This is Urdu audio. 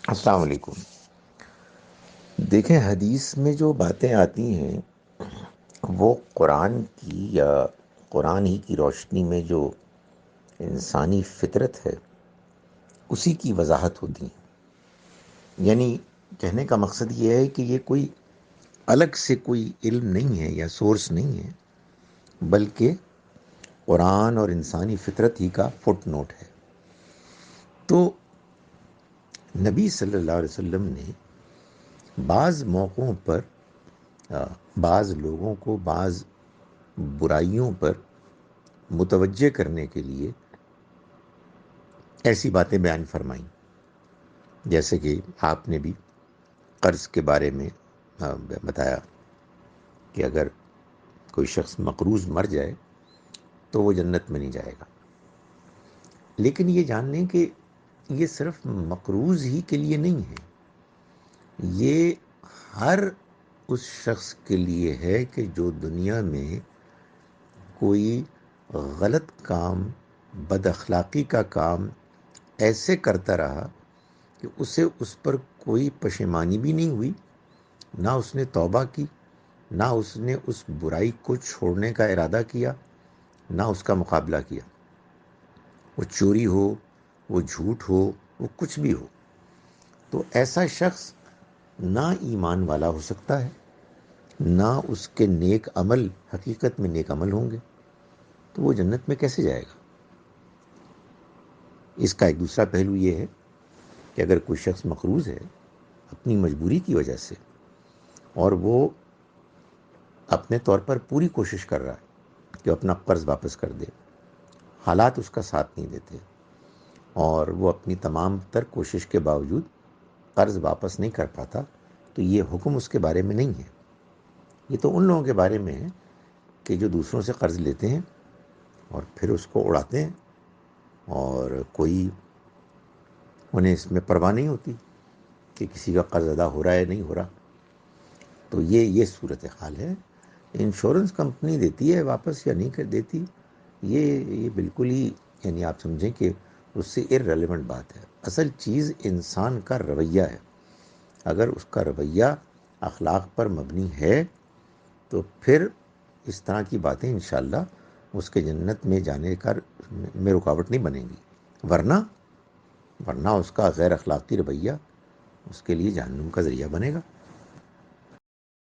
السلام علیکم۔ دیکھیں، حدیث میں جو باتیں آتی ہیں وہ قرآن کی یا قرآن ہی کی روشنی میں جو انسانی فطرت ہے اسی کی وضاحت ہوتی ہیں۔ یعنی کہنے کا مقصد یہ ہے کہ یہ کوئی الگ سے کوئی علم نہیں ہے یا سورس نہیں ہے، بلکہ قرآن اور انسانی فطرت ہی کا فٹ نوٹ ہے۔ تو نبی صلی اللہ علیہ وسلم نے بعض موقعوں پر بعض لوگوں کو بعض برائیوں پر متوجہ کرنے کے لیے ایسی باتیں بیان فرمائیں، جیسے کہ آپ نے بھی قرض کے بارے میں بتایا کہ اگر کوئی شخص مقروض مر جائے تو وہ جنت میں نہیں جائے گا۔ لیکن یہ جان لیں کہ یہ صرف مقروض ہی کے لیے نہیں ہے، یہ ہر اس شخص کے لیے ہے کہ جو دنیا میں کوئی غلط کام، بد اخلاقی کا کام ایسے کرتا رہا کہ اسے اس پر کوئی پشیمانی بھی نہیں ہوئی، نہ اس نے توبہ کی، نہ اس نے اس برائی کو چھوڑنے کا ارادہ کیا، نہ اس کا مقابلہ کیا۔ وہ چوری ہو، وہ جھوٹ ہو، وہ کچھ بھی ہو، تو ایسا شخص نہ ایمان والا ہو سکتا ہے، نہ اس کے نیک عمل حقیقت میں نیک عمل ہوں گے، تو وہ جنت میں کیسے جائے گا؟ اس کا ایک دوسرا پہلو یہ ہے کہ اگر کوئی شخص مقروض ہے اپنی مجبوری کی وجہ سے، اور وہ اپنے طور پر پوری کوشش کر رہا ہے کہ اپنا قرض واپس کر دے، حالات اس کا ساتھ نہیں دیتے، اور وہ اپنی تمام تر کوشش کے باوجود قرض واپس نہیں کر پاتا، تو یہ حکم اس کے بارے میں نہیں ہے۔ یہ تو ان لوگوں کے بارے میں ہے کہ جو دوسروں سے قرض لیتے ہیں اور پھر اس کو اڑاتے ہیں، اور کوئی انہیں اس میں پرواہ نہیں ہوتی کہ کسی کا قرض ادا ہو رہا ہے نہیں ہو رہا۔ تو یہ صورتحال ہے۔ انشورنس کمپنی دیتی ہے واپس یا نہیں کر دیتی، یہ بالکل ہی، یعنی آپ سمجھیں کہ اس سے ارریلیونٹ بات ہے۔ اصل چیز انسان کا رویہ ہے۔ اگر اس کا رویہ اخلاق پر مبنی ہے تو پھر اس طرح کی باتیں انشاءاللہ اس کے جنت میں جانے کا میں رکاوٹ نہیں بنے گی، ورنہ اس کا غیر اخلاقی رویہ اس کے لیے جہنم کا ذریعہ بنے گا۔